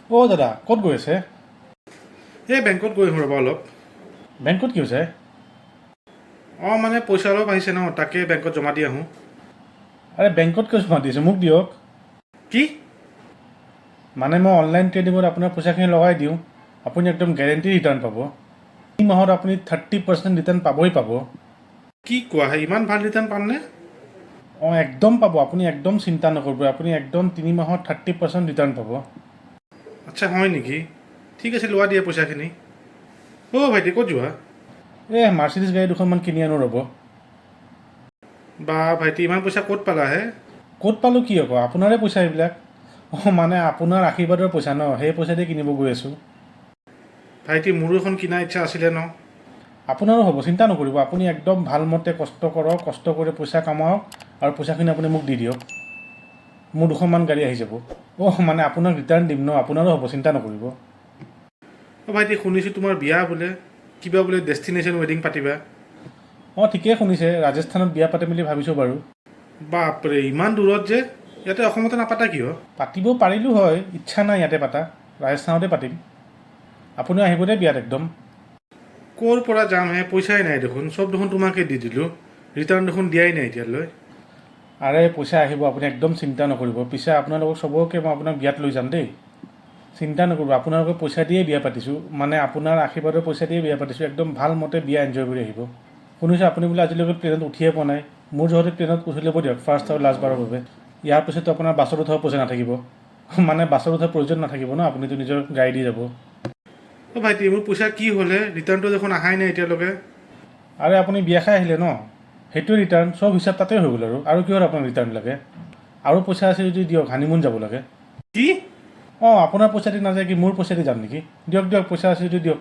অ' দাদা ক'ত গৈ আছে? এই বেংকত গৈ আহোঁ ৰ'বা অলপ। বেংকত কি হৈছে? মানে পইচা অলপ আহিছে ন, তাকে বেংকত জমা দি আহোঁ। আৰে বেংকত কিয় জমা দিছে? মোক দিয়ক। কি? মানে মই অনলাইন ট্ৰেডিঙত আপোনাৰ পইচাখিনি লগাই দিওঁ, আপুনি একদম গেৰেণ্টি ৰিটাৰ্ণ পাব। এই মাহত আপুনি 30% ৰিটাৰ্ণ পাবই পাব। কি কোৱা হে, ইমান ভাল ৰিটাৰ্ণ পামনে? অঁ একদম পাব, আপুনি একদম চিন্তা নকৰিব, আপুনি একদম 3 মাহত 30% ৰিটাৰ্ণ পাব। আচ্ছা হয় নেকি? ঠিক আছে, লোৱা দিয়া পইচাখিনি। অ' ভাইটি ক'ত যোৱা? মাৰ্চিডিজ গাড়ী দুখনমান কিনি আনো ৰ'ব। বা ভাইটি ইমান পইচা ক'ত পালা হে? ক'ত পালোঁ কি আকৌ, আপোনাৰে পইচা এইবিলাক। মানে আপোনাৰ আশীৰ্বাদৰ পইচা ন, সেই পইচা দি কিনিব গৈ আছোঁ। ভাইটি মোৰো এখন কিনাৰ ইচ্ছা আছিলে ন। আপোনাৰো হ'ব, চিন্তা নকৰিব। আপুনি একদম ভালমতে কষ্ট কৰক, কষ্ট কৰি পইচা কামাওক আৰু পইচাখিনি আপুনি মোক দি দিয়ক। মোৰ দুখনমান গাড়ী আহি যাব। মানে আপোনাক ৰিটাৰ্ণ দিম ন, আপোনাৰো হ'ব, চিন্তা নকৰিব। অ' ভাইটি শুনিছোঁ তোমাৰ বিয়া বোলে, কিবা বোলে ডেষ্টিনেশ্যন ৱেডিং পাতিবা। অঁ ঠিকেই শুনিছে, ৰাজস্থানত বিয়া পাতিম বুলি ভাবিছোঁ বাৰু। বাপৰে ইমান দূৰত যে, ইয়াতে অসমতে নাপাতা কিয়? পাতিব পাৰিলোঁ হয়, ইচ্ছা নাই ইয়াতে পাতা, ৰাজস্থানতে পাতিম। আপুনিও আহিব দেই বিয়াত একদম। ক'ৰ পৰা যাম হে, পইচাই নাই দেখোন, চব দেখোন তোমাকে দি দিলোঁ, ৰিটাৰ্ণ দেখোন দিয়াই নাই এতিয়ালৈ। আৰে পইচা আহিব, আপুনি একদম চিন্তা নকৰিব। পিছে আপোনালোকক চবকে মই আপোনাক বিয়াত লৈ যাম দেই, চিন্তা নকৰিব। আপোনালোকে পইচা দিয়েই বিয়া পাতিছোঁ, মানে আপোনাৰ আশীৰ্বাদৰ পইচা দিয়েই বিয়া পাতিছোঁ। একদম ভাল মতে বিয়া এনজয় কৰি আহিব। শুনিছোঁ আপুনি বোলে আজিলৈকে ট্ৰেইনত উঠিয়ে পোৱা নাই। মোৰ যহতে ট্ৰেইনত উঠি ল'ব দিয়ক, ফাৰ্ষ্ট আৰু লাষ্টবাৰৰ বাবে। ইয়াৰ পিছতো আপোনাৰ বাছত উঠাব পইচা নাথাকিব, মানে বাছত উঠাৰ প্ৰয়োজন নাথাকিব ন, আপুনিতো নিজৰ গাড়ী দি যাব। অ' ভাইটি মোৰ পইচা কি হ'লে, ৰিটাৰ্ণটো দেখোন অহাই নাই এতিয়ালৈকে। আৰে আপুনি বিয়া খাই আহিলে ন, সেইটোৱে ৰিটাৰ্ণ, চব হিচাপ তাতেই হৈ গ'ল আৰু কিহৰ আপোনাক ৰিটাৰ্ণ লাগে? আৰু পইচা আছে যদি দিয়ক, হানিমুন যাব লাগে। কি? অঁ আপোনাৰ পইচা দি নাযায় কি মোৰ পইচা দি যাম নেকি? দিয়ক দিয়ক, পইচা আছে যদি দিয়ক।